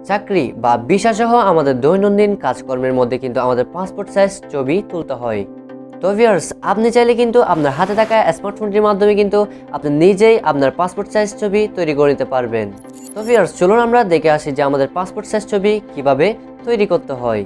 চাকরি বা ভিসা সহ আমাদের দৈনন্দিন কাজকর্মের মধ্যে কিন্তু আমাদের পাসপোর্ট সাইজ ছবি তুলতে হয়। তো ভিউয়ার্স, আপনি চাইলে কিন্তু আপনার হাতে থাকা স্মার্টফোনটির মাধ্যমে কিন্তু আপনি নিজেই আপনার পাসপোর্ট সাইজ ছবি তৈরি করে নিতে পারবেন। তো ভিউয়ার্স, চলুন আমরা দেখে আসি যে আমাদের পাসপোর্ট সাইজ ছবি কিভাবে তৈরি করতে হয়।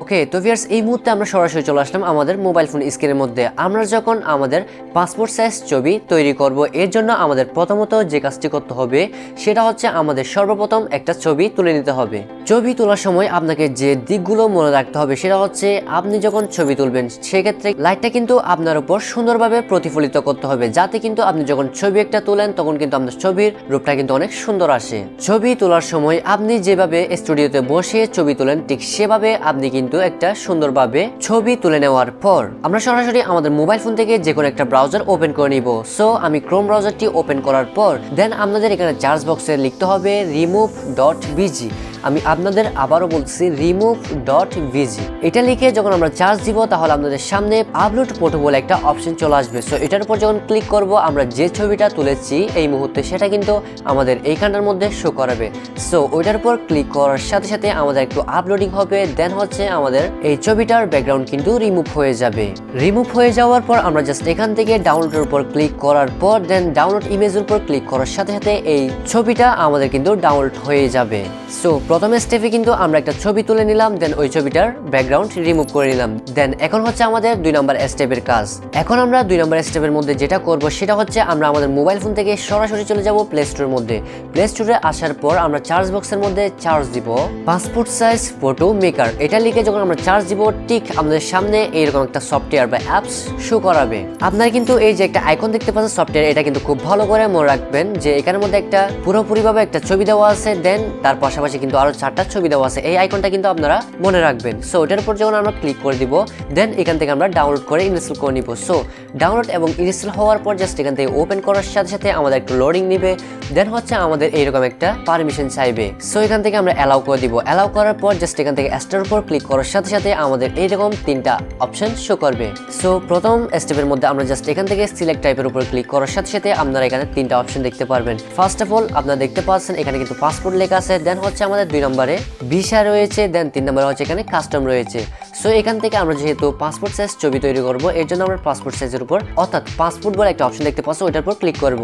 ওকে, তো ভিউয়ার্স, এই মুহূর্তে আমরা সরাসরি চলে আসলাম আমাদের মোবাইল ফোন স্ক্রিনের মধ্যে। আমরা যখন আমাদের পাসপোর্ট সাইজ ছবি তৈরি করব, এর জন্য আমাদের প্রথমত যে কাজটি করতে হবে সেটা হচ্ছে আমাদের সর্বপ্রথম একটা ছবি তুলে নিতে হবে। ছবি তোলার সময় আপনাকে যে দিকগুলো মনে রাখতে হবে সেটা হচ্ছে আপনি যখন ছবি তুলবেন সেক্ষেত্রে লাইটটা কিন্তু আপনার উপর সুন্দরভাবে প্রতিফলিত করতে হবে, যাতে কিন্তু আপনি যখন ছবি একটা তোলেন তখন কিন্তু আপনার ছবির রূপটা কিন্তু অনেক সুন্দর আসে। ছবি তোলার সময় আপনি যেভাবে স্টুডিওতে বসে ছবি তোলেন ঠিক সেভাবে আপনি কিন্তু একটা সুন্দরভাবে ছবি তুলে নেওয়ার পর আমরা সরাসরি আমাদের মোবাইল ফোন থেকে যে কোনো একটা ব্রাউজার ওপেন করে নিব। সো আমি ক্রোম ব্রাউজারটি ওপেন করার পর দেন আপনাদের এখানে সার্চ বক্সে লিখতে হবে remove.bg। আমি আপনাদের আবারও বলছি remove.bg। এটা লিখে যখন আমরা চার্জ দিব তাহলে আপনাদের সামনে আপলোড ফটো বলে একটা অপশন চলে আসবে। সো এটার উপর যখন ক্লিক করব আমরা যে ছবিটা তুলেছি এই মুহূর্তে সেটা কিন্তু আমাদের এইখানটার মধ্যে শো করাবে। সো ওইটার উপর ক্লিক করার সাথে সাথে আমাদের একটু আপলোডিং হবে, দেন হচ্ছে আমাদের এই ছবিটার ব্যাকগ্রাউন্ড কিন্তু রিমুভ হয়ে যাবে। রিমুভ হয়ে যাওয়ার পর আমরা জাস্ট এখান থেকে ডাউনলোডের উপর ক্লিক করার পর দেন ডাউনলোড ইমেজের উপর ক্লিক করার সাথে সাথে এই ছবিটা আমাদের কিন্তু ডাউনলোড হয়ে যাবে। সো প্রথম স্টেপে কিন্তু আমরা একটা ছবি তুলে নিলাম, দেন ওই ছবিটার ব্যাকগ্রাউন্ড রিমুভ করে নিলাম। দেন এখন হচ্ছে আমাদের 2 নম্বর স্টেপের কাজ। এখন আমরা 2 নম্বর স্টেপের মধ্যে যেটা করব সেটা হচ্ছে আমরা আমাদের মোবাইল ফোন থেকে সরাসরি চলে যাব প্লে স্টোরের মধ্যে। প্লে স্টোরে আসার পর আমরা সার্চ বক্সের মধ্যে চার্জ দিব পাসপোর্ট সাইজ ফটো মেকার। এটা লিখে যখন আমরা চার্জ দিব ঠিক আমাদের সামনে এইরকম একটা সফটওয়্যার বা অ্যাপস শো করাবে। আপনারা কিন্তু এই যে একটা আইকন দেখতে পাচ্ছেন সফটওয়্যার, এটা কিন্তু খুব ভালো করে মনে রাখবেন যে এখানের মধ্যে একটা পুরোপুরিভাবে একটা ছবি দেওয়া আছে, দেন তার পাশাপাশি কিন্তু আরো 4টা ছবি দেওয়া আছে। এই আইকনটা কিন্তু আপনারা মনে রাখবেন। সো ওটার উপর যখন আমরা ক্লিক করে দিব দেন এখান থেকে আমরা ডাউনলোড করে ইনস্টল করে নিব। সো ডাউনলোড এবং ইনস্টল হওয়ার পর জাস্ট এখান থেকে ওপেন করার সাথে সাথে আমাদের একটু লোডিং নিবে, দেন হচ্ছে আমাদের এইরকম একটা পারমিশন চাইবে। সো এখান থেকে আমরা অ্যালাউ করে দিব। অ্যালাউ করার পর জাস্ট এখান থেকে স্টার উপর ক্লিক করার সাথে সাথে আমাদের এইরকম 3টা অপশন শো করবে। সো প্রথম স্টেপের মধ্যে আমরা জাস্ট এখান থেকে সিলেক্ট টাইপের উপর ক্লিক করার সাথে সাথে আপনারা এখানে 3টা অপশন দেখতে পারবেন। ফার্স্ট অফ অল আপনারা দেখতে পাচ্ছেন এখানে কিন্তু পাসপোর্ট লেখা আছে, দেন হচ্ছে আমাদের 2 নম্বরে ভিসা রয়েছে, দেন 3 নম্বরে হচ্ছে এখানে কাস্টম রয়েছে। সো এখান থেকে আমরা যেহেতু পাসপোর্ট সাইজ ছবি তৈরি করব এর জন্য আমরা পাসপোর্ট সাইজের উপর অর্থাৎ পাসপোর্ট বলে একটা অপশন দেখতে পাচ্ছেন, ওইটার উপর ক্লিক করব।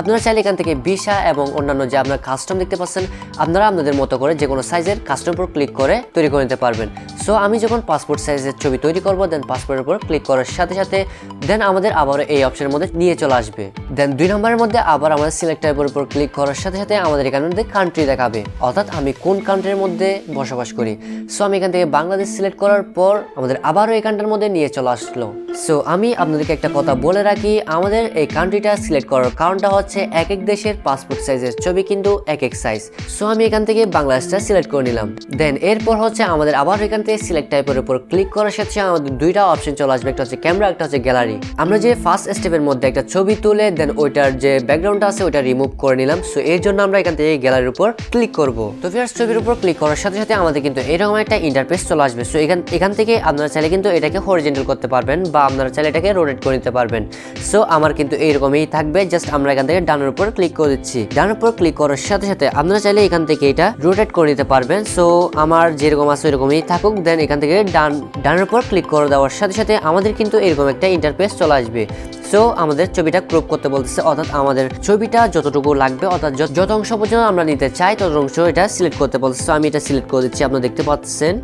আপনারা চাইলে এখান থেকে ভিসা এবং অন্যান্য যে আপনার কাস্টম দেখতে পাচ্ছেন আপনারা আপনাদের মতো করে যে কোনো সাইজের কাস্টম উপর ক্লিক করে তৈরি করে নিতে পারবেন। সো আমি যখন পাসপোর্ট সাইজের ছবি তৈরি করব দেন পাসপোর্টের উপর ক্লিক করার সাথে সাথে দেন আমাদের আবার এই অপশনের মধ্যে নিয়ে চলে আসবে। দেন 2 নম্বরের মধ্যে আবার আমাদের সিলেক্ট টাইপের উপর ক্লিক করার সাথে সাথে আমাদের এখানে মধ্যে কান্ট্রি দেখাবে, অর্থাৎ আমি কোন কান্ট্রির মধ্যে বসবাস করি। সো আমি এখান থেকে বাংলাদেশ সিলেক্ট করার পর আমাদের আবারও এই কান্ট্রির মধ্যে নিয়ে চলে আসলো। সো আমি আপনাদেরকে একটা কথা বলে রাখি, আমাদের এই কান্ট্রিটা সিলেক্ট করার কারণটা হচ্ছে এক এক দেশের পাসপোর্ট সাইজের ছবি কিন্তু এক এক সাইজ। সো আমি এখান থেকে বাংলাদেশটা সিলেক্ট করে নিলাম। দেন এরপর হচ্ছে আমাদের আবার এখান থেকে সিলেক্ট টাইপের উপর ক্লিক করার সাথে আমাদের 2টা অপশন চলে আসবে, একটা হচ্ছে ক্যামেরা, একটা হচ্ছে গ্যালারি। আমরা যে ফার্স্ট স্টেপের মধ্যে একটা ছবি তুলে দেন ওইটার যে ব্যাকগ্রাউন্ডটা আছে ওইটা রিমুভ করে নিলাম। সো এর জন্য আমরা এখান থেকে গ্যালারির উপর ক্লিক করব। তো ভিউয়ার্স, ছবির উপর ক্লিক করার সাথে সাথে আমাদের কিন্তু এরকম একটা ইন্টারফেস চলে আসবে। সো এখান থেকে আপনারা চাইলে কিন্তু এটাকে হরিজন্টাল করতে পারবেন বা আপনারা চাইলে এটাকে রোটেট করে নিতে পারবেন। সো আমার কিন্তু এইরকমই থাকবে, জাস্ট আমরা এখান থেকে ডানের উপর ক্লিক করে দিচ্ছি। ডানের উপর ক্লিক করার সাথে সাথে আপনারা চাইলে এখান থেকে এটা রোটেট করে নিতে পারবেন। সো আমার যেরকম আছে এরকমই থাকুক। দেন এখান থেকে ডানের উপর ক্লিক করে দেওয়ার সাথে সাথে আমাদের কিন্তু এরকম একটা ইন্টারফেস চলে আসবে। সো আমাদের ছবিটা ক্রপ করতে বলতেছে, অর্থাৎ আমাদের ছবিটা যতটুকু লাগবে অর্থাৎ যত অংশ পর্যন্ত আমরা নিতে চাই তত অংশ এটা সিলেক্ট করতে বলতেছে। সো আমি এটা সিলেক্ট করে দিচ্ছি, আপনারা দেখতে পাচ্ছেন।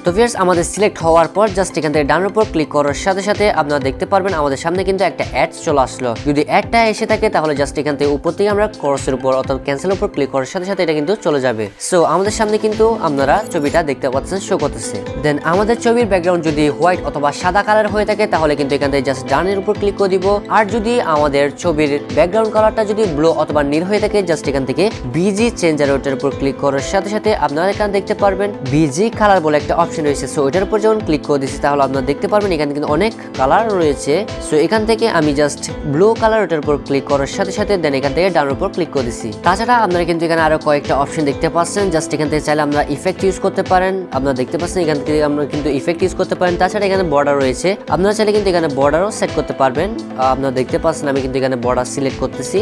তো ভিউয়ার্স, আমাদের সিলেক্ট হওয়ার পর জাস্ট এখান থেকে ডানের উপর ক্লিক করার সাথে সাথে আপনারা দেখতে পারবেন আমাদের সামনে কিন্তু একটা অ্যাডস চলে আসলো। যদি অ্যাডটা এসে থাকে তাহলে জাস্ট এখান থেকে উপর থেকে আমরা ক্রসের উপর অথবা ক্যান্সেলের উপর ক্লিক করার সাথে সাথে এটা কিন্তু চলে যাবে। সো আমাদের সামনে কিন্তু আপনারা ছবিটা দেখতে পাচ্ছেন শো করতেছে। দেন আমাদের ছবির ব্যাকগ্রাউন্ড যদি হোয়াইট অথবা সাদা কালার হয়ে থাকে তাহলে কিন্তু এখান থেকে জাস্ট ডানের উপর ক্লিক করে দিব। আর যদি আমাদের ছবির ব্যাকগ্রাউন্ড কালারটা যদি ব্লু অথবা নীল হয়ে থাকে জাস্ট এখান থেকে বিজি চেঞ্জার ওটার উপর ক্লিক করার সাথে সাথে আপনারা এখানে দেখতে পারবেন বিজি কালার বলে একটা অপশন রয়েছে। সো ওইটার উপর যখন ক্লিক করে দিচ্ছি তাহলে আপনারা দেখতে পারবেন এখানে কিন্তু অনেক কালার রয়েছে। সো এখান থেকে আমি জাস্ট ব্লু কালার ওটার উপর ক্লিক করার সাথে সাথে দেন এখান থেকে ডানের উপর ক্লিক করে দিচ্ছি। তাছাড়া আপনারা কিন্তু এখানে আরো কয়েকটা অপশন দেখতে পাচ্ছেন, জাস্ট এখান থেকে চাইলে আমরা ইফেক্ট ইউজ করতে পারেন। আপনারা দেখতে পাচ্ছেন এখান থেকে আমরা কিন্তু ইফেক্ট ইউজ করতে পারেন। তাছাড়া এখানে বর্ডার রয়েছে, আপনারা চাইলে কিন্তু এখানে বর্ডারও সেট করতে পারবেন। আপনারা দেখতে পাচ্ছেন আমি কিন্তু এখানে বর্ডার সিলেক্ট করতেছি।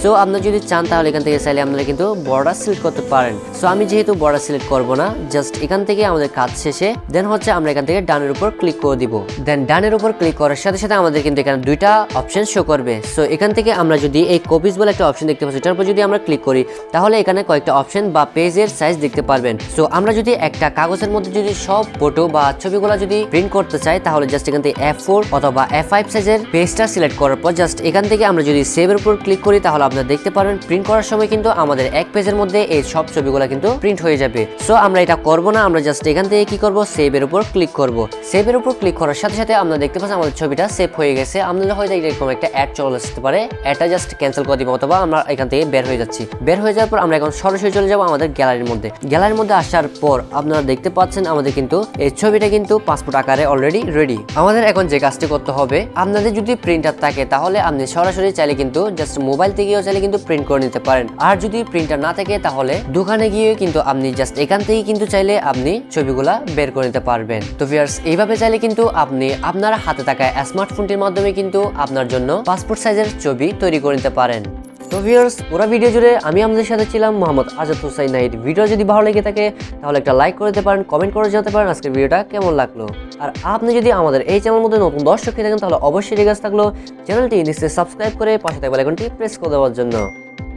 সো আপনারা যদি চান তাহলে এখান থেকে চাইলে আপনারা কিন্তু বর্ডার সিলেক্ট করতে পারেন। সো আমি যেহেতু বর্ডার সিলেক্ট করব না, জাস্ট এখান থেকে আমাদের কাজ শেষে দেন হচ্ছে আমরা এখান থেকে ডানের উপর ক্লিক করে দিব। দেন ডানের উপর ক্লিক করার সাথে সাথে আমাদের কিন্তু এখানে দুইটা অপশন শো করবে। সো এখান থেকে আমরা যদি এই কপিজ বলে একটা অপশন দেখতে পাচ্ছি, এটার উপর যদি আমরা ক্লিক করি তাহলে এখানে কয়েকটা অপশন বা পেজের সাইজ দেখতে পারবেন। সো আমরা যদি একটা কাগজের মধ্যে যদি সব ফটো বা ছবিগুলো যদি প্রিন্ট করতে চাই তাহলে জাস্ট এখান থেকে F4 অথবা F5 সাইজের পেজটা সিলেক্ট করার পর জাস্ট এখান থেকে আমরা যদি সেভের উপর ক্লিক করি তাহলে আপনারা দেখতে পারবেন প্রিন্ট করার সময় কিন্তু আমাদের এক পেজের মধ্যে এই সব ছবিগুলো কিন্তু প্রিন্ট হয়ে যাবে। সো আমরা এটা করব না, আমরা জাস্ট এখান থেকে কি করব, সেভের উপর ক্লিক করব। সেভের উপর ক্লিক করার সাথে সাথে আমরা দেখতে পাচ্ছি আমাদের ছবিটা সেভ হয়ে গেছে। আমাদের হয়তো এরকম একটা অ্যাড চলে আসতে পারে, এটা জাস্ট ক্যান্সেল করে দিব অথবা আমরা এখান থেকে বের হয়ে যাচ্ছি। বের হয়ে যাওয়ার পর আমরা এখন সরাসরি চলে যাব আমাদের গ্যালারির মধ্যে। গ্যালারির মধ্যে আসার পর আপনারা দেখতে পাচ্ছেন আমাদের কিন্তু এই ছবিটা কিন্তু পাসপোর্ট আকারে অলরেডি রেডি। আমাদের এখন যে কাজটি করতে হবে, আপনাদের যদি প্রিন্টার থাকে তাহলে আপনি সরাসরি চাইলে কিন্তু জাস্ট মোবাইল থেকেও চাইলে কিন্তু প্রিন্ট করে নিতে পারেন। আর যদি প্রিন্টার না থাকে তাহলে দোকানে গিয়ে কিন্তু আপনি জাস্ট এখান থেকে কিন্তু চাইলে আপনি ছবিগুলা বের করে নিতে পারবেন। তো ভিউয়ার্স, এইভাবে চাইলে কিন্তু আপনি আপনার হাতে থাকা স্মার্টফোনটির মাধ্যমে কিন্তু আপনার জন্য পাসপোর্ট সাইজের ছবি তৈরি করে নিতে পারেন। তো ভিউয়ার্স, পুরো ভিডিও জুড়ে আমি আপনাদের সাথে ছিলাম মোহাম্মদ আজাদ হুসাইন নাহিদ। ভিডিও যদি ভালো লেগে থাকে তাহলে একটা লাইক করে দিতে পারেন, কমেন্ট করে জানাতে পারেন আজকের ভিডিওটা কেমন লাগলো। আর আপনি যদি আমাদের এই চ্যানেলের মধ্যে নতুন দর্শক হয়ে থাকেন তাহলে অবশ্যই রিকোয়েস্ট থাকলো চ্যানেলটি নিশ্চয়ই সাবস্ক্রাইব করে পাশে থাকা বেল আইকনটি প্রেস করে দেওয়ার জন্য।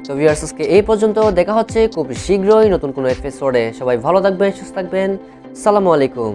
তো ভিউয়ার্স, আজকে এই পর্যন্ত, দেখা হচ্ছে খুব শীঘ্রই নতুন কোনো এপিসোডে। সবাই ভালো থাকবেন, সুস্থ থাকবেন। আসসালামু আলাইকুম।